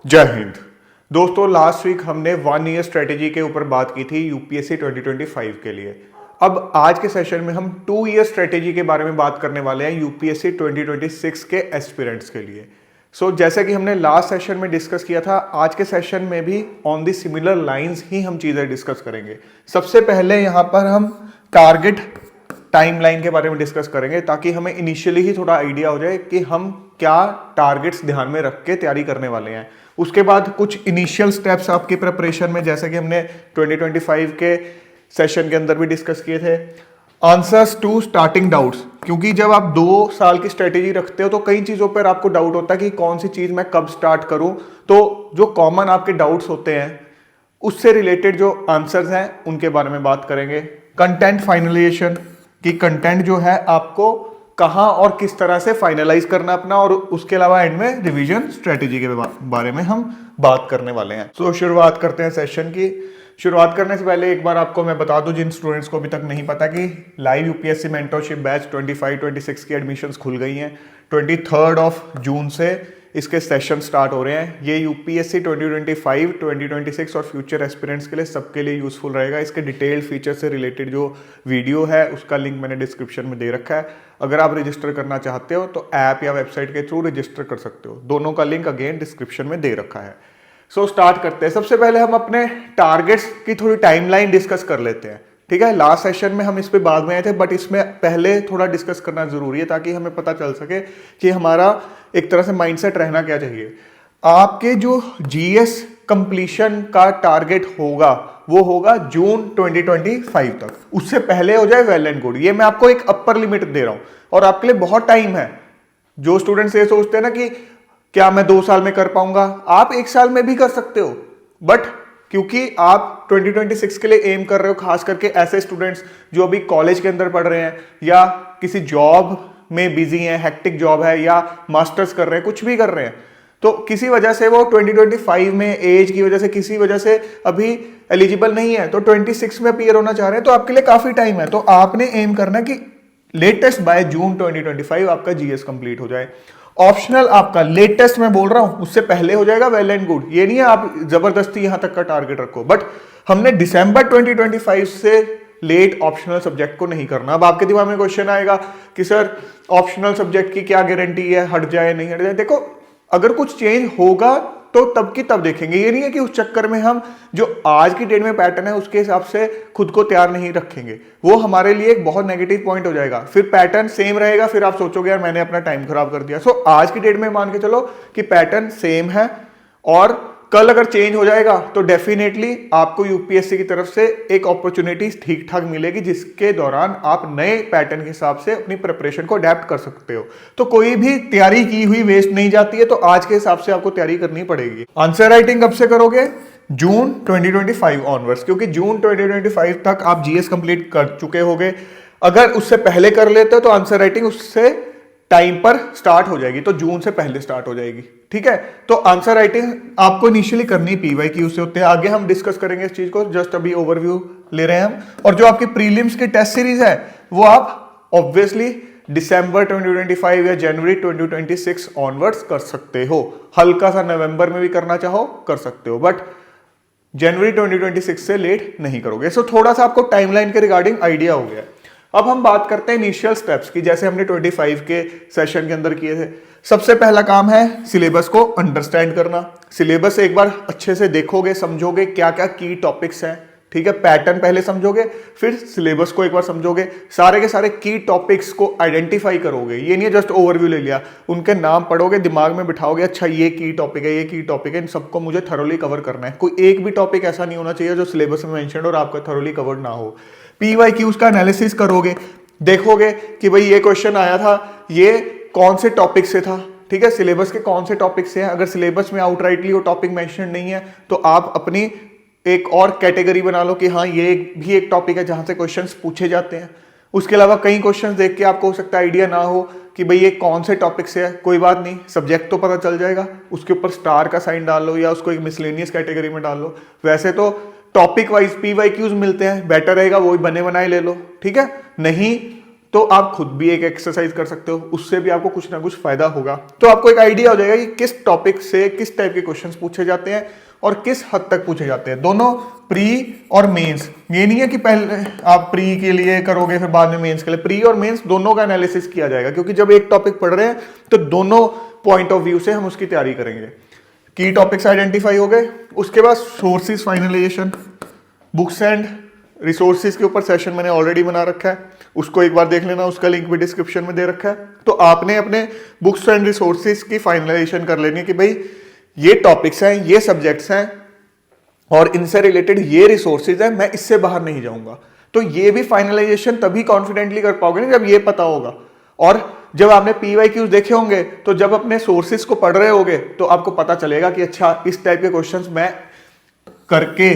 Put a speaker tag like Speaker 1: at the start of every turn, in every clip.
Speaker 1: जय हिंद। दोस्तों, last week हमने 1 ईयर स्ट्रेटेजी के ऊपर बात की थी यूपीएससी 2025 के लिए। अब आज के सेशन में हम 2 ईयर स्ट्रेटेजी के बारे में बात करने वाले हैं यूपीएससी 2026 के एस्पिरेंट्स के लिए। जैसे कि हमने लास्ट सेशन में डिस्कस किया था, आज के सेशन में भी ऑन दी सिमिलर लाइंस ही हम चीज़ें डिस्कस करेंगे। सबसे पहले यहाँ पर हम टारगेट टाइमलाइन के बारे में डिस्कस करेंगे ताकि हमें इनिशियली ही थोड़ा आइडिया हो जाए कि हम क्या टारगेट्स ध्यान में रख के तैयारी करने वाले हैं। उसके बाद कुछ इनिशियल स्टेप्स आपकी प्रिपरेशन में, जैसे कि हमने 2025 के सेशन के अंदर भी डिस्कस किए थे, आंसर्स टू स्टार्टिंग डाउट्स। क्योंकि जब आप 2 साल की स्ट्रेटेजी रखते हो तो कई चीज़ों पर आपको डाउट होता है कि कौन सी चीज़ मैं कब स्टार्ट करूं। तो जो कॉमन आपके डाउट्स होते हैं उससे रिलेटेड जो आंसर्स हैं उनके बारे में बात करेंगे। कंटेंट फाइनलाइजेशन, कि कंटेंट जो है आपको कहां और किस तरह से फाइनलाइज करना अपना, और उसके अलावा एंड में रिवीजन स्ट्रेटेजी के बारे में हम बात करने वाले हैं। शुरुआत करते हैं सेशन की। शुरुआत करने से पहले एक बार आपको मैं बता दूं, जिन स्टूडेंट्स को अभी तक नहीं पता, कि लाइव यूपीएससी मेंटरशिप बैच 25-26 की एडमिशंस खुल गई हैं। 23 जून से इसके सेशन स्टार्ट हो रहे हैं। ये यूपीएससी 2025, 2026 और फ्यूचर एस्पिरेंट्स के लिए सबके लिए यूजफुल रहेगा। इसके डिटेल्ड फीचर से रिलेटेड जो वीडियो है उसका लिंक मैंने डिस्क्रिप्शन में दे रखा है। अगर आप रजिस्टर करना चाहते हो तो ऐप या वेबसाइट के थ्रू रजिस्टर कर सकते हो। दोनों का लिंक अगेन डिस्क्रिप्शन में दे रखा है। स्टार्ट करते हैं। सबसे पहले हम अपने टारगेट्स की थोड़ी टाइमलाइन डिस्कस कर लेते हैं। ठीक है, लास्ट सेशन में हम इस पे बाद में आए थे, बट इसमें पहले थोड़ा डिस्कस करना जरूरी है ताकि हमें पता चल सके कि हमारा एक तरह से माइंडसेट रहना क्या चाहिए। आपके जो जीएस कंप्लीशन का टारगेट होगा वो होगा जून 2025 तक। उससे पहले हो जाए वेल एंड गुड। ये मैं आपको एक अपर लिमिट दे रहा हूं और आपके लिए बहुत टाइम है। जो स्टूडेंट्स ये सोचते हैं ना कि क्या मैं 2 साल में कर पाऊंगा, आप 1 साल में भी कर सकते हो। बट क्योंकि आप 2026 के लिए एम कर रहे हो, खास करके ऐसे स्टूडेंट्स जो अभी कॉलेज के अंदर पढ़ रहे हैं या किसी जॉब में बिजी हैं, हेक्टिक जॉब है, या मास्टर्स कर रहे हैं, कुछ भी कर रहे हैं, तो किसी वजह से वो 2025 में एज की वजह से, किसी वजह से अभी एलिजिबल नहीं है, तो 26 में अपीयर होना चाह रहे हैं, तो आपके लिए काफी टाइम है। तो आपने एम करना है कि लेटेस्ट बाय जून 2025 आपका जीएस कंप्लीट हो जाए। ऑप्शनल आपका लेटेस्ट मैं बोल रहा हूं, उससे पहले हो जाएगा वेल एंड गुड। ये नहीं है आप जबरदस्ती यहां तक का टारगेट रखो, बट हमने दिसंबर 2025 से लेट ऑप्शनल सब्जेक्ट को नहीं करना। अब आपके दिमाग में क्वेश्चन आएगा कि सर ऑप्शनल सब्जेक्ट की क्या गारंटी है, हट जाए नहीं हट जाए। देखो, अगर कुछ चेंज होगा तो तब की तब देखेंगे। ये नहीं है कि उस चक्कर में हम जो आज की डेट में पैटर्न है उसके हिसाब से खुद को तैयार नहीं रखेंगे। वो हमारे लिए एक बहुत नेगेटिव पॉइंट हो जाएगा। फिर पैटर्न सेम रहेगा, फिर आप सोचोगे यार मैंने अपना टाइम खराब कर दिया। आज की डेट में मान के चलो कि पैटर्न सेम है, और कल अगर चेंज हो जाएगा तो डेफिनेटली आपको यूपीएससी की तरफ से एक अपॉर्चुनिटी ठीक ठाक मिलेगी, जिसके दौरान आप नए पैटर्न के हिसाब से अपनी प्रिपरेशन को अडेप्ट कर सकते हो। तो कोई भी तैयारी की हुई वेस्ट नहीं जाती है, तो आज के हिसाब से आपको तैयारी करनी पड़ेगी। आंसर राइटिंग कब से करोगे? जून 2025 ऑनवर्ड्स, क्योंकि जून 2025 तक आप जीएस कंप्लीट कर चुके होगे। अगर उससे पहले कर लेते हो तो आंसर राइटिंग उससे टाइम पर स्टार्ट हो जाएगी, तो जून से पहले स्टार्ट हो जाएगी। ठीक है, तो आंसर राइटिंग आपको इनिशियली करनी पीवाईक्यू से होते हैं। आगे हम डिस्कस करेंगे इस चीज को, जस्ट अभी ओवरव्यू ले रहे हैं हम। और जो आपकी प्रीलिम्स की टेस्ट सीरीज है वो आप ऑब्वियसली दिसंबर 2025 या जनवरी 2026 ऑनवर्ड्स कर सकते हो। हल्का सा नवंबर में भी करना चाहो कर सकते हो, बट जनवरी 2026 से लेट नहीं करोगे। थोड़ा सा आपको टाइमलाइन के रिगार्डिंग आइडिया हो गया। अब हम बात करते हैं इनिशियल स्टेप्स की, जैसे हमने 25 के सेशन के अंदर किए थे। सबसे पहला काम है सिलेबस को अंडरस्टैंड करना। सिलेबस एक बार अच्छे से देखोगे, समझोगे क्या क्या की टॉपिक्स हैं। ठीक है, पैटर्न पहले समझोगे, फिर सिलेबस को एक बार समझोगे, सारे के सारे की टॉपिक्स को आइडेंटिफाई करोगे। ये नहीं है जस्ट ओवरव्यू ले लिया, उनके नाम पढ़ोगे, दिमाग में बिठाओगे, अच्छा ये की टॉपिक है, ये की टॉपिक है, इन सबको मुझे थरोली कवर करना है। कोई एक भी टॉपिक ऐसा नहीं होना चाहिए जो सिलेबस में मेंशन और आपका थरोली कवर्ड ना हो। पीवाईक्यूज का एनालिसिस करोगे, देखोगे कि भाई ये क्वेश्चन आया था, ये कौन से टॉपिक से था। ठीक है, सिलेबस के कौन से टॉपिक से हैं। अगर सिलेबस में आउटराइटली वो टॉपिक मेंशन नहीं है तो आप अपनी एक और कैटेगरी बना लो कि हाँ ये भी एक टॉपिक है जहां से क्वेश्चंस पूछे जाते हैं। उसके अलावा कई क्वेश्चंस देख के आपको हो सकता है आइडिया ना हो कि भाई ये कौन से टॉपिक से है। कोई बात नहीं, सब्जेक्ट तो पता चल जाएगा, उसके ऊपर स्टार का साइन डाल लो या उसको एक मिसलेनियस कैटेगरी में डाल लो। वैसे तो टॉपिक वाइज पीवाईक्यूज मिलते हैं, बेटर रहेगा वही बने बनाए ले लो। ठीक है, नहीं तो आप खुद भी एक एक्सरसाइज कर सकते हो, उससे भी आपको कुछ ना कुछ फायदा होगा। तो आपको एक आइडिया हो जाएगा कि किस टॉपिक से किस टाइप के क्वेश्चंस पूछे जाते हैं और किस हद तक पूछे जाते हैं, दोनों प्री और मेंस। ये नहीं है कि पहले आप प्री के लिए करोगे फिर बाद में मेंस के लिए, प्री और मेंस दोनों का एनालिसिस किया जाएगा, क्योंकि जब एक टॉपिक पढ़ रहे हैं तो दोनों पॉइंट ऑफ व्यू से हम उसकी तैयारी करेंगे। की टॉपिक्स आइडेंटिफाई हो गए, उसके बाद sources finalisation, books and resources के ऊपर सेशन मैंने ऑलरेडी बना रखा है, उसको एक बार देख लेना, उसका लिंक भी डिस्क्रिप्शन में दे रखा है। तो आपने अपने बुक्स एंड रिसोर्सेज की फाइनलाइजेशन कर लेनी है कि भाई ये टॉपिक्स हैं, ये सब्जेक्ट्स हैं और इनसे रिलेटेड ये रिसोर्सेज हैं, मैं इससे बाहर नहीं जाऊंगा। तो ये भी फाइनलाइजेशन तभी कॉन्फिडेंटली कर पाओगे ना जब ये पता होगा। और जब आपने PYQs देखे होंगे तो जब अपने सोर्सेज को पढ़ रहे होगे तो आपको पता चलेगा कि अच्छा इस टाइप के क्वेश्चंस मैं करके,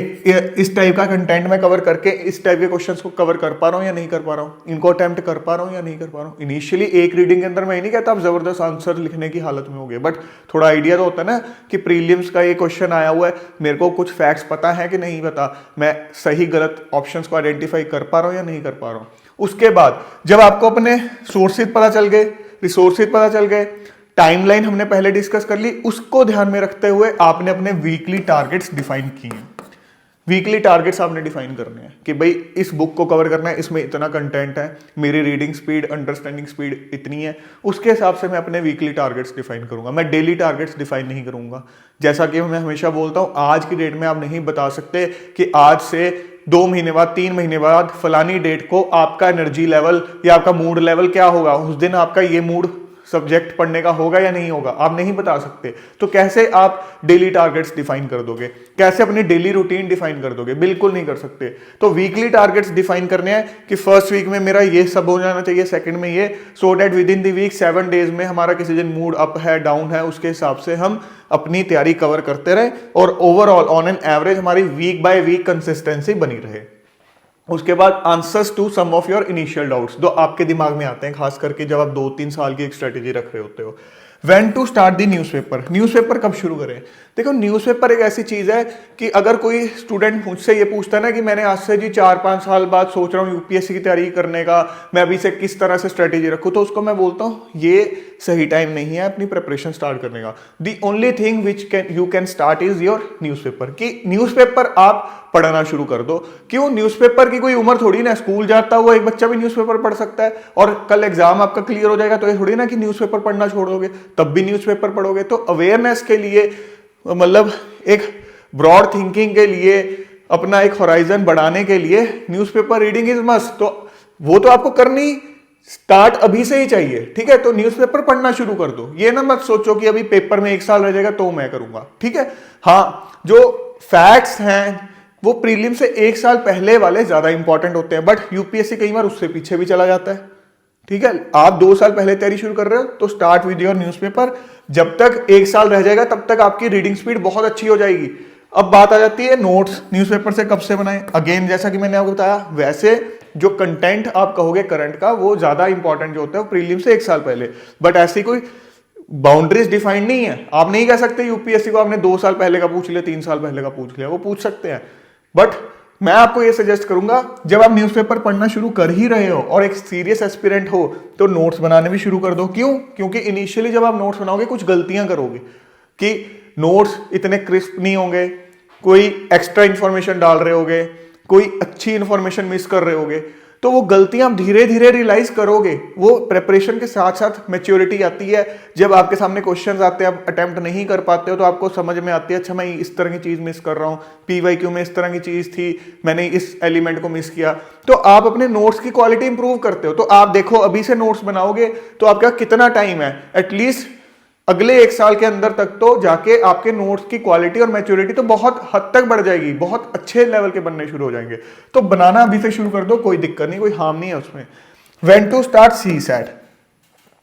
Speaker 1: इस टाइप का कंटेंट में कवर करके इस टाइप के क्वेश्चंस को कवर कर पा रहा हूं या नहीं कर पा रहा हूं, इनको अटेम्प्ट कर पा रहा हूं या नहीं कर पा रहा हूं। इनिशियली एक रीडिंग के अंदर मैं नहीं कहता आप जबरदस्त आंसर लिखने की हालत में होगे, बट थोड़ा आइडिया तो होता है ना कि प्रीलिम्स का ये क्वेश्चन आया हुआ है, मेरे को कुछ फैक्ट्स पता है कि नहीं पता, मैं सही गलत ऑप्शंस को आइडेंटिफाई कर पा रहा हूं या नहीं कर पा रहा हूं। उसके बाद जब आपको अपने सोर्सेज पता चल गए, रिसोर्सेज पता चल गए, टाइमलाइन हमने पहले डिस्कस कर ली, उसको ध्यान में रखते हुए आपने अपने वीकली टारगेट्स डिफाइन किए हैं। वीकली टारगेट्स आपने डिफाइन करने हैं कि भाई इस बुक को कवर करना है, इसमें इतना कंटेंट है, मेरी रीडिंग स्पीड, अंडरस्टैंडिंग स्पीड इतनी है, उसके हिसाब से मैं अपने वीकली टारगेट्स डिफाइन करूंगा। मैं डेली टारगेट्स डिफाइन नहीं करूंगा। जैसा कि मैं हमेशा बोलता हूं, आज की डेट में आप नहीं बता सकते कि आज से 2 महीने बाद, 3 महीने बाद, फलानी डेट को आपका एनर्जी लेवल या आपका मूड लेवल क्या होगा, उस दिन आपका ये मूड सब्जेक्ट पढ़ने का होगा या नहीं होगा, आप नहीं बता सकते। तो कैसे आप डेली टारगेट्स डिफाइन कर दोगे, कैसे अपनी डेली रूटीन डिफाइन कर दोगे, बिल्कुल नहीं कर सकते। तो वीकली टारगेट्स डिफाइन करने हैं कि फर्स्ट वीक में मेरा ये सब हो जाना चाहिए, सेकंड में ये, so that within the week 7 days में हमारा किसी दिन मूड अप है, डाउन है, उसके हिसाब से हम अपनी तैयारी कवर करते रहे और ओवरऑल ऑन एन एवरेज हमारी वीक बाय वीक कंसिस्टेंसी बनी रहे। उसके बाद answers to some of your initial doubts, जो आपके दिमाग में आते हैं, खास करके जब आप 2-3 साल की एक स्ट्रेटेजी रख रहे होते हो। When to start the newspaper, newspaper कब शुरू करें। देखो न्यूज़पेपर एक ऐसी चीज़ है कि अगर कोई स्टूडेंट मुझसे ये पूछता है ना कि मैंने आज से जी 4-5 साल बाद सोच रहा हूँ यूपीएससी की तैयारी करने का, मैं अभी से किस तरह से स्ट्रेटेजी रखूँ, तो उसको मैं बोलता हूँ ये सही टाइम नहीं है अपनी प्रिपरेशन स्टार्ट करने का। The only thing which you can start is your newspaper, कि न्यूज़पेपर आप पढ़ना शुरू कर दो। क्यों, न्यूज़पेपर की कोई उम्र थोड़ी ना, स्कूल जाता हुआ एक बच्चा भी न्यूज़पेपर पढ़ सकता है और कल एग्जाम आपका क्लियर हो जाएगा, तो ये थोड़ी ना कि न्यूज़पेपर पढ़ना छोड़ दोगे, तब भी न्यूज़पेपर पढ़ोगे। तो अवेयरनेस के लिए, मतलब एक ब्रॉड थिंकिंग के लिए, अपना एक होराइजन बढ़ाने के लिए न्यूज़पेपर रीडिंग इज मस्ट। तो वो तो आपको करनी स्टार्ट अभी से ही चाहिए, ठीक है। तो न्यूज़पेपर पढ़ना शुरू कर दो, ये ना मत सोचो कि अभी पेपर में 1 साल रह जाएगा तो मैं करूंगा, ठीक है। हाँ, जो फैक्ट्स हैं वो प्रीलिम से 1 साल पहले वाले ज्यादा इंपॉर्टेंट होते हैं, बट यूपीएससी कई बार उससे पीछे भी चला जाता है, ठीक है। आप 2 साल पहले तैयारी शुरू कर रहे हो तो स्टार्ट विद योर न्यूज़पेपर। जब तक 1 साल रह जाएगा तब तक आपकी रीडिंग स्पीड बहुत अच्छी हो जाएगी। अब बात आ जाती है नोट्स न्यूज़पेपर से कब से बनाएं। अगेन जैसा कि मैंने आपको बताया, वैसे जो कंटेंट आप कहोगे करंट का वो ज्यादा इंपॉर्टेंट जो होता है वो प्रीलिम से 1 साल पहले, बट ऐसी कोई बाउंड्रीज डिफाइंड नहीं है। आप नहीं कह सकते यूपीएससी को आपने 2 साल पहले का पूछ लिया, 3 साल पहले का पूछ लिया, वो पूछ सकते हैं, बट मैं आपको ये सजेस्ट करूंगा जब आप न्यूज़पेपर पढ़ना शुरू कर ही रहे हो और एक सीरियस एस्पिरेंट हो तो नोट्स बनाने भी शुरू कर दो। क्यों, क्योंकि इनिशियली जब आप नोट्स बनाओगे कुछ गलतियां करोगे कि नोट्स इतने क्रिस्प नहीं होंगे, कोई एक्स्ट्रा इंफॉर्मेशन डाल रहे होगे, कोई अच्छी इंफॉर्मेशन मिस कर रहे होगे, तो वो गलतियां धीरे धीरे रियलाइज करोगे। वो प्रेपरेशन के साथ साथ मैच्योरिटी आती है, जब आपके सामने क्वेश्चंस आते हैं, आप अटेम्प्ट नहीं कर पाते हो तो आपको समझ में आती है अच्छा मैं इस तरह की चीज मिस कर रहा हूँ, पीवाईक्यू में इस तरह की चीज थी, मैंने इस एलिमेंट को मिस किया, तो आप अपने नोट्स की क्वालिटी इंप्रूव करते हो। तो आप देखो अभी से नोट्स बनाओगे तो आपका कितना टाइम है, एटलीस्ट अगले 1 साल के अंदर तक तो जाके आपके नोट्स की क्वालिटी और मैच्योरिटी तो बहुत हद तक बढ़ जाएगी, बहुत अच्छे लेवल के बनने शुरू हो जाएंगे। तो बनाना अभी से शुरू कर दो, कोई दिक्कत नहीं, कोई हार्म नहीं है उसमें। व्हेन टू स्टार्ट सीसैट,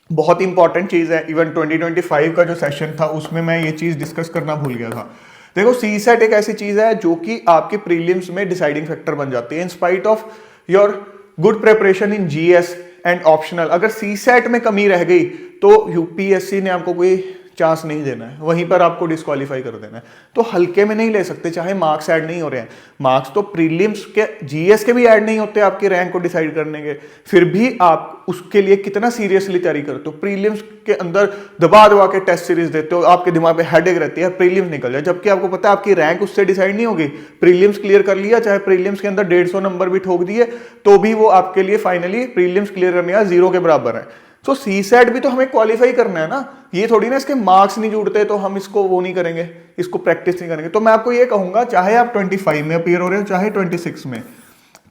Speaker 1: बहुत इंपॉर्टेंट चीज है। इवन 2025 का जो सेशन था उसमें मैं ये चीज डिस्कस करना भूल गया था। देखो सीसैट एक ऐसी चीज है जो कि आपके प्रीलिम्स में डिसाइडिंग फैक्टर बन जाती है। In spite of your good preparation in GS and optional, अगर सीसैट में कमी रह गई तो यूपीएससी ने आपको कोई चांस नहीं देना है, वहीं पर आपको डिस्क्वालीफाई कर देना है। तो हल्के में नहीं ले सकते, चाहे मार्क्स ऐड नहीं हो रहे हैं। मार्क्स तो प्रीलिम्स के जीएस के भी ऐड नहीं होते आपकी रैंक को डिसाइड करने के, फिर भी आप उसके लिए कितना सीरियसली तैयारी करते हो। प्रीलिम्स के अंदर दबा दबा के टेस्ट सीरीज देते हो, आपके दिमाग में हेडेक रहती है प्रीलिम्स निकल जाए, जबकि आपको पता है आपकी रैंक उससे डिसाइड नहीं होगी। प्रीलिम्स क्लियर कर लिया, चाहे प्रीलिम्स के अंदर 150 नंबर भी ठोक दिए, तो भी वो आपके लिए फाइनली प्रीलिम्स क्लियर करने का 0 के बराबर है। तो सी सेट भी तो हमें क्वालिफाई करना है ना, ये थोड़ी ना इसके मार्क्स नहीं जुड़ते तो हम इसको वो नहीं करेंगे, इसको प्रैक्टिस नहीं करेंगे। तो मैं आपको ये कहूंगा, चाहे आप 25 में अपीयर हो रहे हो चाहे 26 में,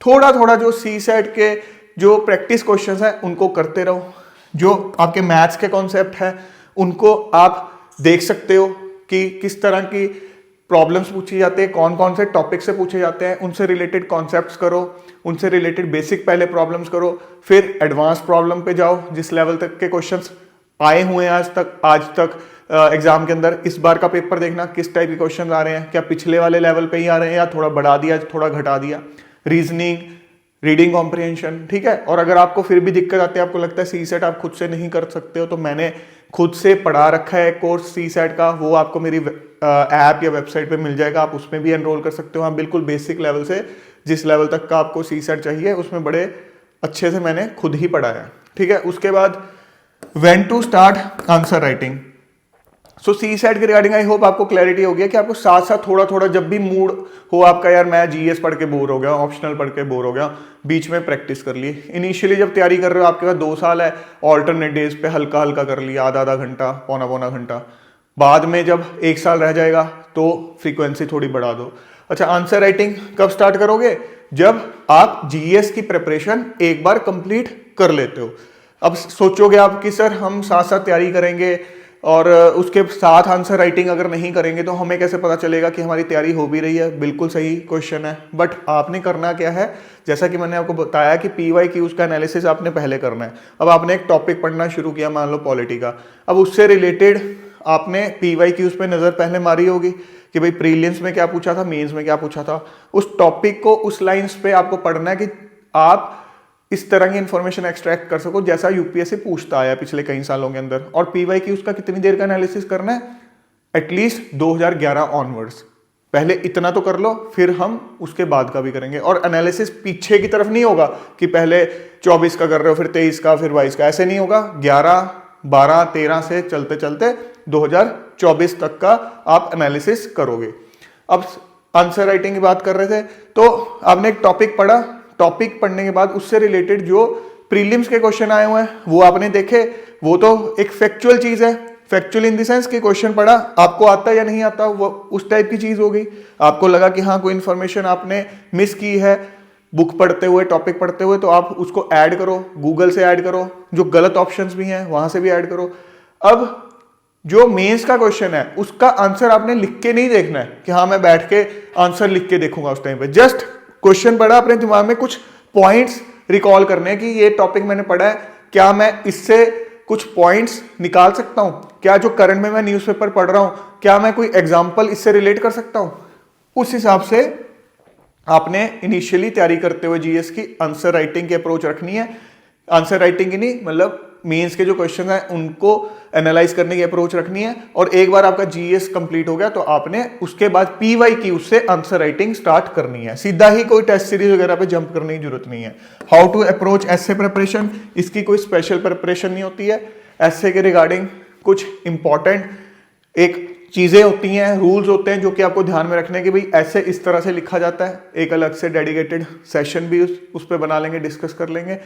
Speaker 1: थोड़ा थोड़ा जो सी सेट के जो प्रैक्टिस क्वेश्चंस हैं उनको करते रहो। जो आपके मैथ्स के कॉन्सेप्ट है उनको आप देख सकते हो कि किस तरह की प्रॉब्लम्स पूछी जाते हैं, कौन कौन से टॉपिक से पूछे जाते हैं, उनसे रिलेटेड कॉन्सेप्ट्स करो, उनसे रिलेटेड बेसिक पहले प्रॉब्लम्स करो, फिर एडवांस प्रॉब्लम पे जाओ। जिस लेवल तक के क्वेश्चंस आए हुए हैं आज तक एग्जाम के अंदर, इस बार का पेपर देखना किस टाइप के क्वेश्चन आ रहे हैं, क्या पिछले वाले लेवल पे ही आ रहे हैं या थोड़ा बढ़ा दिया, थोड़ा घटा दिया। रीजनिंग, रीडिंग कॉम्प्रिहेंशन, ठीक है। और अगर आपको फिर भी दिक्कत आती है, आपको लगता है सी सेट आप खुद से नहीं कर सकते हो, तो मैंने खुद से पढ़ा रखा है कोर्स सी सेट का, वो आपको मेरी ऐप या वेबसाइट पे मिल जाएगा, आप उसमें भी एनरोल कर सकते हो। हाँ, बिल्कुल बेसिक लेवल से जिस लेवल तक का आपको सी सेट चाहिए उसमें बड़े अच्छे से मैंने खुद ही पढ़ाया है, ठीक है। उसके बाद when to start answer writing. So CSAT के रिगार्डिंग आई होप आपको क्लैरिटी हो गया कि आपको साथ साथ थोड़ा थोड़ा जब भी मूड हो आपका, यार मैं जीएस पढ़ के बोर हो गया, ऑप्शनल पढ़ के बोर हो गया, बीच में प्रैक्टिस कर ली। इनिशियली जब तैयारी कर रहे हो, आपके पास 2 साल है, ऑल्टरनेट डेज पे हल्का हल्का कर लिया, आधा आधा घंटा, पौना पौना घंटा। बाद में जब 1 साल रह जाएगा तो फ्रीक्वेंसी थोड़ी बढ़ा दो। अच्छा, आंसर राइटिंग कब स्टार्ट करोगे? जब आप जीएस की प्रिपरेशन एक बार कंप्लीट कर लेते हो। अब सोचोगे आप कि सर हम साथ साथ तैयारी करेंगे और उसके साथ आंसर राइटिंग अगर नहीं करेंगे तो हमें कैसे पता चलेगा कि हमारी तैयारी हो भी रही है? बिल्कुल सही क्वेश्चन है, बट आपने करना क्या है, जैसा कि मैंने आपको बताया कि पीवाई क्यूज का एनालिसिस आपने पहले करना है। अब आपने एक टॉपिक पढ़ना शुरू किया, मान लो पॉलिटी का, अब उससे रिलेटेड आपने पीवाई क्यूज पे नजर पहले मारी होगी कि भाई प्रीलिम्स में क्या पूछा था, मेंस में क्या पूछा था। उस टॉपिक को, उस लाइंस पे आपको पढ़ना है कि आप इस तरह की इंफॉर्मेशन एक्सट्रैक्ट कर सको जैसा यूपीएससी पूछता आया पिछले कई सालों के अंदर। और पीवाई की उसका कितनी देर का एनालिसिस करना है? At least 2011 onwards. पहले इतना तो कर लो, फिर हम उसके बाद का भी करेंगे। और एनालिसिस पीछे की तरफ नहीं होगा कि पहले 24 का कर रहे हो, फिर 23 का, फिर 22 का, ऐसे नहीं होगा। 11, 12, 13 से चलते चलते 2024 तक का आप एनालिसिस करोगे। अब आंसर राइटिंग की बात कर रहे थे, तो आपने एक टॉपिक पढ़ा, टॉपिक पढ़ने के बाद उससे रिलेटेड जो प्रीलिम्स के क्वेश्चन आए हुए हैं वो आपने देखे। वो तो एक फैक्चुअल चीज है, फैक्चुअल इन द सेंस कि क्वेश्चन पढ़ा, आपको आता या नहीं आता, वो उस टाइप की चीज हो गई। आपको लगा कि हाँ कोई इंफॉर्मेशन आपने मिस की है बुक पढ़ते हुए, टॉपिक पढ़ते हुए, तो आप उसको ऐड करो, गूगल से ऐड करो, जो गलत ऑप्शंस भी हैं वहां से भी ऐड करो। अब जो मेंस का क्वेश्चन है उसका आंसर आपने लिख के नहीं देखना है कि हाँ मैं बैठ के आंसर लिख के देखूंगा उस टाइम पे। जस्ट क्वेश्चन पढ़ा, अपने दिमाग में कुछ पॉइंट्स रिकॉल करने हैं कि ये टॉपिक मैंने पढ़ा है, क्या मैं इससे कुछ पॉइंट्स निकाल सकता हूं? क्या जो करंट में मैं न्यूज़पेपर पढ़ रहा हूं, क्या मैं कोई एग्जांपल इससे रिलेट कर सकता हूं? उस हिसाब से आपने इनिशियली तैयारी करते हुए जीएस की आंसर राइटिंग की अप्रोच रखनी है। आंसर राइटिंग की नहीं, मतलब मेंस के जो क्वेश्चन हैं उनको एनालाइज करने की अप्रोच रखनी है। और एक बार आपका जीएस कंप्लीट हो गया तो आपने उसके बाद पीवाई की उससे आंसर राइटिंग स्टार्ट करनी है। सीधा ही कोई टेस्ट सीरीज वगैरह पे जंप करने की जरूरत नहीं है। How to approach essay preparation, इसकी कोई स्पेशल प्रिपरेशन नहीं होती है। एसे के रिगार्डिंग कुछ इंपॉर्टेंट एक चीजें होती हैं, रूल्स होते हैं जो कि आपको ध्यान में रखने की, भाई ऐसे इस तरह से लिखा जाता है। एक अलग से डेडिकेटेड सेशन भी उस पर बना लेंगे, डिस्कस कर लेंगे।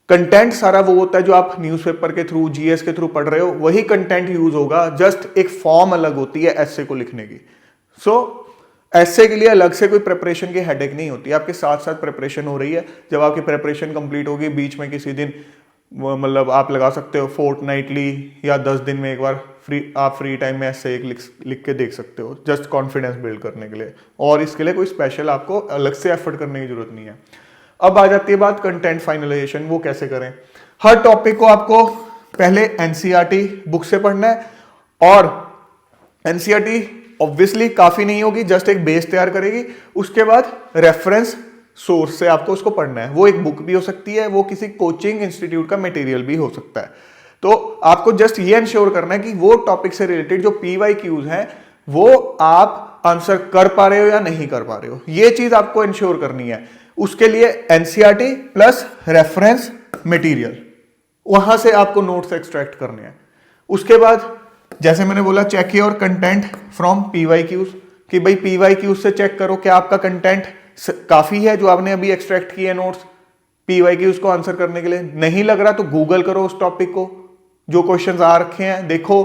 Speaker 1: कंटेंट सारा वो होता है जो आप न्यूज़पेपर के थ्रू, जीएस के थ्रू पढ़ रहे हो, वही कंटेंट यूज होगा। जस्ट एक फॉर्म अलग होती है एसे को लिखने की। एसे के लिए अलग से कोई प्रिपरेशन की हेडेक नहीं होती, आपके साथ साथ प्रिपरेशन हो रही है। जब आपकी प्रिपरेशन कंप्लीट होगी, बीच में किसी दिन मतलब आप लगा सकते हो फोर्टनाइटली या 10 दिन में एक बार आप फ्री टाइम में ऐसे एक लिख के देख सकते हो, जस्ट कॉन्फिडेंस बिल्ड करने के लिए। और इसके लिए कोई स्पेशल आपको अलग से एफर्ट करने की जरूरत नहीं है। अब आ जाती है बात कंटेंट फाइनलाइजेशन, वो कैसे करें। हर टॉपिक को आपको पहले एनसीईआरटी बुक से पढ़ना है, और एनसीईआरटी ऑब्वियसली काफी नहीं होगी, जस्ट एक बेस तैयार करेगी। उसके बाद रेफरेंस सोर्स से आपको उसको पढ़ना है। वो एक बुक भी हो सकती है, वो किसी कोचिंग इंस्टीट्यूट का मटेरियल भी हो सकता है। तो आपको जस्ट ये इंश्योर करना है कि वो टॉपिक से रिलेटेड जो PYQs हैं वो आप आंसर कर पा रहे हो या नहीं कर पा रहे हो, ये चीज आपको इंश्योर करनी है। उसके लिए NCERT प्लस रेफरेंस मटेरियल, वहां से आपको नोट्स एक्सट्रैक्ट करने हैं। उसके बाद जैसे मैंने बोला check your content from PYQs, कि भाई PYQs से चेक करो क्या आपका कंटेंट काफी है जो आपने अभी एक्सट्रैक्ट किए नोट्स PYQs को आंसर करने के लिए। नहीं लग रहा तो गूगल करो उस टॉपिक को, जो क्वेश्चंस आ रखे हैं देखो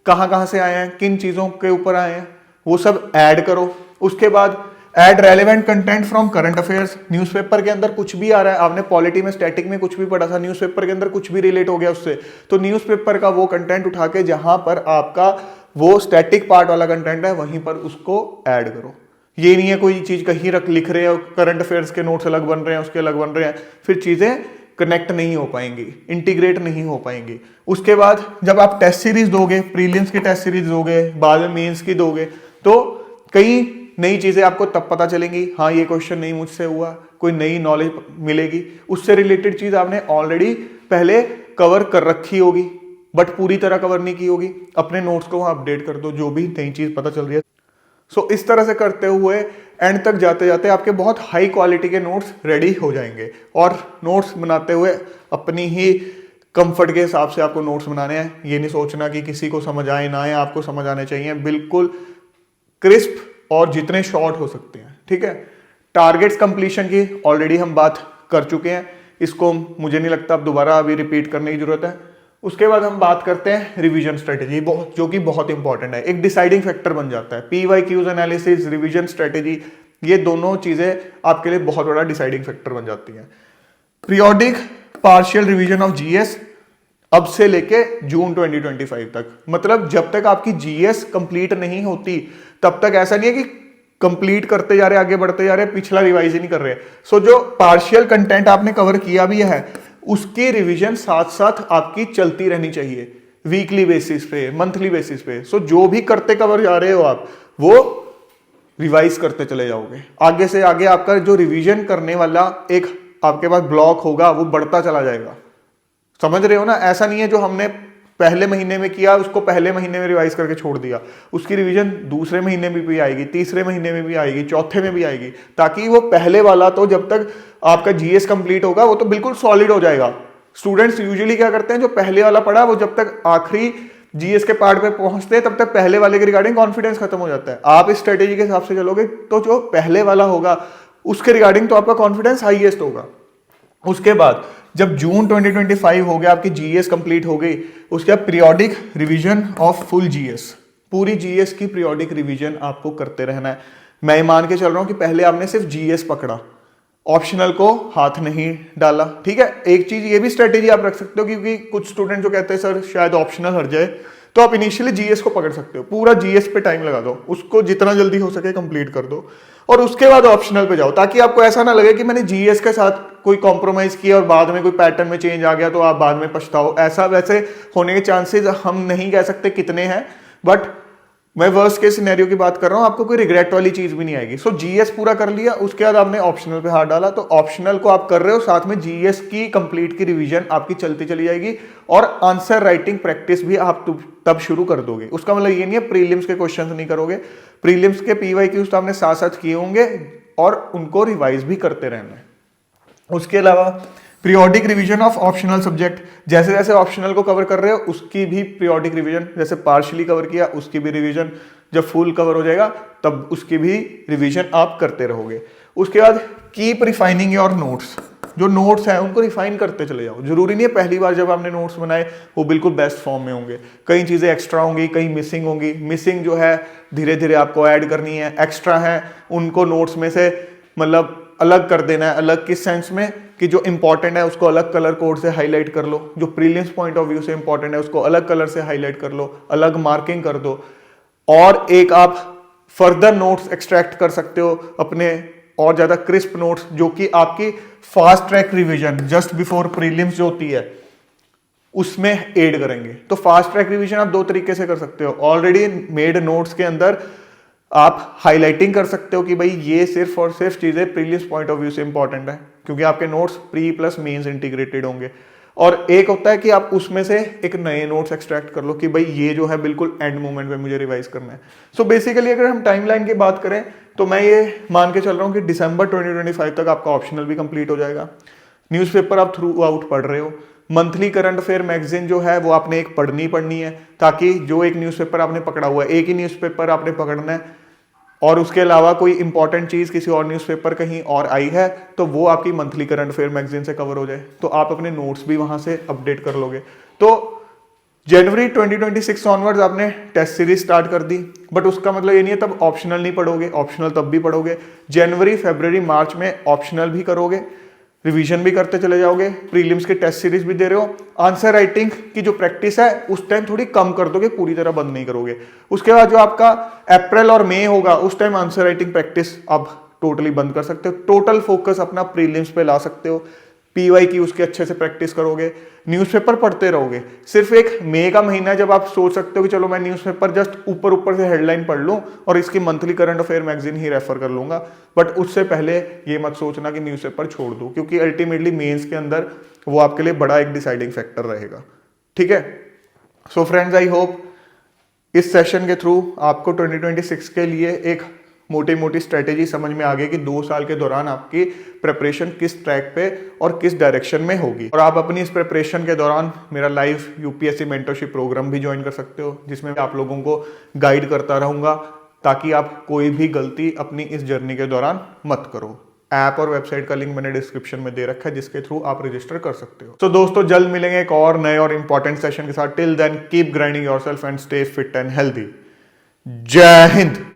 Speaker 1: कहां कहां से आए हैं, किन चीजों के ऊपर आए हैं, वो सब ऐड करो। उसके बाद add relevant content from current affairs, newspaper के अंदर कुछ भी आ रहा है, आपने पॉलिटी में स्टैटिक में कुछ भी पढ़ा था, न्यूज़पेपर के अंदर कुछ भी रिलेट हो गया उससे, तो न्यूज़पेपर का वो कंटेंट उठा के जहां पर आपका वो स्टैटिक पार्ट वाला कंटेंट है वहीं पर उसको ऐड करो। ये नहीं है कोई चीज कहीं लिख रहे हो, करंट अफेयर्स के नोट्स अलग बन रहे हैं, उसके अलग बन रहे हैं, फिर चीजें कनेक्ट नहीं हो पाएंगी, इंटीग्रेट नहीं हो पाएंगी। उसके बाद जब आप टेस्ट सीरीज दोगे, प्रीलिम्स की टेस्ट सीरीज दोगे, बाद में मेंस की दोगे, तो कई नई चीजें आपको तब पता चलेंगी, हाँ ये क्वेश्चन नहीं मुझसे हुआ, कोई नई नॉलेज मिलेगी, उससे रिलेटेड चीज आपने ऑलरेडी पहले कवर कर रखी होगी बट पूरी तरह कवर नहीं की होगी। अपने नोट्स को वहां अपडेट कर दो, जो भी नई चीज पता चल रही है। सो इस तरह से करते हुए एंड तक जाते जाते आपके बहुत हाई क्वालिटी के नोट्स रेडी हो जाएंगे। और नोट्स बनाते हुए अपनी ही कंफर्ट के हिसाब से आपको नोट्स बनाने हैं। ये नहीं सोचना कि किसी को समझ आए ना आए, आपको समझ आने चाहिए, बिल्कुल क्रिस्प और जितने शॉर्ट हो सकते हैं, ठीक है। टारगेट्स कंप्लीशन की ऑलरेडी हम बात कर चुके हैं, इसको मुझे नहीं लगता अब दोबारा अभी रिपीट करने की जरूरत है। उसके बाद हम बात करते हैं रिवीजन स्ट्रेटेजी, जो कि बहुत इंपॉर्टेंट है, एक डिसाइडिंग फैक्टर बन जाता है। PYQs एनालिसिस, रिवीजन स्ट्रेटेजी, ये दोनों चीजें आपके लिए बहुत बड़ा डिसाइडिंग फैक्टर बन जाती हैं। Periodic partial revision of GS अब से लेके जून 2025 तक, मतलब जब तक आपकी GS कंप्लीट नहीं होती तब तक ऐसा नहीं है कि कंप्लीट करते जा रहे, आगे बढ़ते जा रहे, पिछला रिवाइज ही नहीं कर रहे। सो जो पार्शियल कंटेंट आपने कवर किया भी है उसकी रिवीजन साथ साथ आपकी चलती रहनी चाहिए, वीकली बेसिस पे, मंथली बेसिस पे। सो जो भी करते कवर जा रहे हो आप वो रिवाइज करते चले जाओगे, आगे से आगे आपका जो रिवीजन करने वाला एक आपके पास ब्लॉक होगा वो बढ़ता चला जाएगा। समझ रहे हो ना? ऐसा नहीं है जो हमने पहले महीने में किया उसको पहले महीने में रिवाइज करके छोड़ दिया, उसकी रिवीजन दूसरे महीने में भी आएगी, तीसरे महीने में भी आएगी, चौथे में भी आएगी, ताकि वो पहले वाला तो जब तक आपका GS कंप्लीट होगा वो तो बिल्कुल सॉलिड हो जाएगा। स्टूडेंट्स यूजुअली क्या करते हैं, जो पहले वाला पढ़ा वो जब तक आखिरी GS के पार्ट पे पहुंचते हैं तब तक पहले वाले के रिगार्डिंग कॉन्फिडेंस खत्म हो जाता है। आप इस स्ट्रेटेजी के हिसाब से चलोगे तो जो पहले वाला होगा उसके रिगार्डिंग तो आपका कॉन्फिडेंस हाईएस्ट होगा। उसके बाद जब जून 2025 हो गया, आपकी GS कंप्लीट हो गई, उसके बाद periodic revision of full GS, पूरी GS की पीरियोडिक रिवीजन आपको करते रहना है। मैं मान के चल रहा हूं कि पहले आपने सिर्फ GS पकड़ा, ऑप्शनल को हाथ नहीं डाला, ठीक है। एक चीज ये भी स्ट्रेटेजी आप रख सकते हो, क्योंकि कुछ स्टूडेंट जो कहते हैं सर शायद ऑप्शनल हट जाए, तो आप इनिशियली GS को पकड़ सकते हो, पूरा GS पे टाइम लगा दो, उसको जितना जल्दी हो सके कंप्लीट कर दो और उसके बाद ऑप्शनल पे जाओ, ताकि आपको ऐसा ना लगे कि मैंने GS के साथ कोई कॉम्प्रोमाइज किया और बाद में कोई पैटर्न में चेंज आ गया तो आप बाद में पछताओ। ऐसा वैसे होने के चांसेस हम नहीं कह सकते कितने हैं, बट मैं वर्स्ट केस सिनेरियो की बात कर रहा हूं, आपको कोई रिग्रेट वाली चीज भी नहीं आएगी। सो GS पूरा कर लिया, उसके बाद आपने ऑप्शनल पे हाथ डाला, तो ऑप्शनल को आप कर रहे हो, साथ में GS की कंप्लीट की रिवीजन आपकी चलती चली जाएगी और आंसर राइटिंग प्रैक्टिस भी आप तब शुरू कर दोगे। उसका मतलब ये नहीं है प्रीलिम्स के क्वेश्चंस नहीं करोगे, प्रीलिम्स के PYQs तो आपने साथ साथ किए होंगे और उनको रिवाइज भी करते रहना है। उसके अलावा periodic revision of optional subject, जैसे जैसे ऑप्शनल को कवर कर रहे हो उसकी भी पीरियोडिक रिवीजन, जैसे पार्शियली कवर किया उसकी भी रिवीजन, जब फुल कवर हो जाएगा तब उसकी भी रिवीजन आप करते रहोगे। उसके बाद कीप रिफाइनिंग योर नोट्स, जो नोट्स हैं उनको रिफाइन करते चले जाओ। जरूरी नहीं है पहली बार जब आपने नोट्स बनाए वो बिल्कुल बेस्ट फॉर्म में होंगे, कई चीजें एक्स्ट्रा होंगी, कई मिसिंग होंगी। मिसिंग जो है धीरे धीरे आपको ऐड करनी है, एक्स्ट्रा है उनको नोट्स में से मतलब अलग कर देना है। अलग किस सेंस में कि जो इंपॉर्टेंट है उसको अलग कलर कोड से हाईलाइट कर लो, जो प्रीलिम्स पॉइंट ऑफ व्यू से इंपॉर्टेंट है उसको अलग कलर से हाईलाइट कर लो, अलग मार्किंग कर दो। और एक आप फर्दर नोट्स एक्सट्रैक्ट कर सकते हो अपने और ज्यादा क्रिस्प नोट्स, जो कि आपकी fast track revision just before prelims जो होती है उसमें एड करेंगे। तो फास्ट ट्रैक रिवीजन आप दो तरीके से कर सकते हो। ऑलरेडी मेड नोट्स के अंदर आप हाईलाइटिंग कर सकते हो कि भाई ये सिर्फ और सिर्फ चीजें प्रीलिम्स पॉइंट ऑफ व्यू से इंपॉर्टेंट है, क्योंकि आपके notes pre plus mains integrated होंगे। और एक होता है कि आप उसमें से एक नए नोट्स एक्सट्रैक्ट कर लो कि भाई ये जो है बिल्कुल एंड मोमेंट पे मुझे रिवाइज करना है। सो बेसिकली अगर हम टाइमलाइन की बात करें तो मैं ये मान के चल रहा हूँ कि दिसंबर 2025 तक आपका ऑप्शनल भी कंप्लीट हो जाएगा। न्यूज़पेपर आप थ्रू आउट पढ़ रहे हो, मंथली करंट अफेयर मैगजीन जो है वो आपने एक पढ़नी है, ताकि जो एक न्यूज़पेपर आपने पकड़ा हुआ है, एक ही न्यूज़पेपर आपने पकड़ना है और उसके अलावा कोई इंपॉर्टेंट चीज किसी और न्यूज़पेपर कहीं और आई है तो वो आपकी मंथली करंट अफेयर मैगजीन से कवर हो जाए, तो आप अपने नोट्स भी वहां से अपडेट कर लोगे। तो जनवरी 2026 ऑनवर्ड्स आपने टेस्ट सीरीज स्टार्ट कर दी, बट उसका मतलब ये नहीं है तब ऑप्शनल नहीं पढ़ोगे, ऑप्शनल तब भी पढ़ोगे। जनवरी फरवरी मार्च में ऑप्शनल भी करोगे, रिवीजन भी करते चले जाओगे, प्रीलिम्स के टेस्ट सीरीज भी दे रहे हो। आंसर राइटिंग की जो प्रैक्टिस है उस टाइम थोड़ी कम कर दोगे, पूरी तरह बंद नहीं करोगे। उसके बाद जो आपका अप्रैल और मई होगा उस टाइम आंसर राइटिंग प्रैक्टिस आप टोटली बंद कर सकते हो, टोटल फोकस अपना प्रीलिम्स पे ला सकते हो। पीवाई की उसके अच्छे से प्रैक्टिस करोगे, न्यूज़पेपर पढ़ते रहोगे। सिर्फ एक मई का महीना जब आप सोच सकते हो कि चलो मैं न्यूज़पेपर जस्ट ऊपर ऊपर से हेडलाइन पढ़ लूं और इसकी मंथली करंट अफेयर मैगजीन ही रेफर कर लूंगा, बट उससे पहले ये मत सोचना कि न्यूज़पेपर छोड़ दूं, क्योंकि अल्टीमेटली मेंस के अंदर वो आपके लिए बड़ा एक डिसाइडिंग फैक्टर रहेगा। ठीक है, सो फ्रेंड्स आई होप इस सेशन के थ्रू आपको 2026 के लिए एक मोटी मोटी स्ट्रेटेजी समझ में आ गई कि 2 साल के दौरान आपकी प्रिपरेशन किस ट्रैक पे और किस डायरेक्शन में होगी। और आप अपनी इस प्रिपरेशन के दौरान मेरा लाइव यूपीएससी मेंटरशिप प्रोग्राम भी ज्वाइन कर सकते हो, जिसमें आप लोगों को गाइड करता रहूंगा ताकि आप कोई भी गलती अपनी इस जर्नी के दौरान मत करो। ऐप और वेबसाइट का लिंक मैंने डिस्क्रिप्शन में दे रखा है, जिसके थ्रू आप रजिस्टर कर सकते हो। तो दोस्तों जल्द मिलेंगे एक और नए और इंपॉर्टेंट सेशन के साथ। Till then keep grinding yourself and stay fit and healthy. जय हिंद।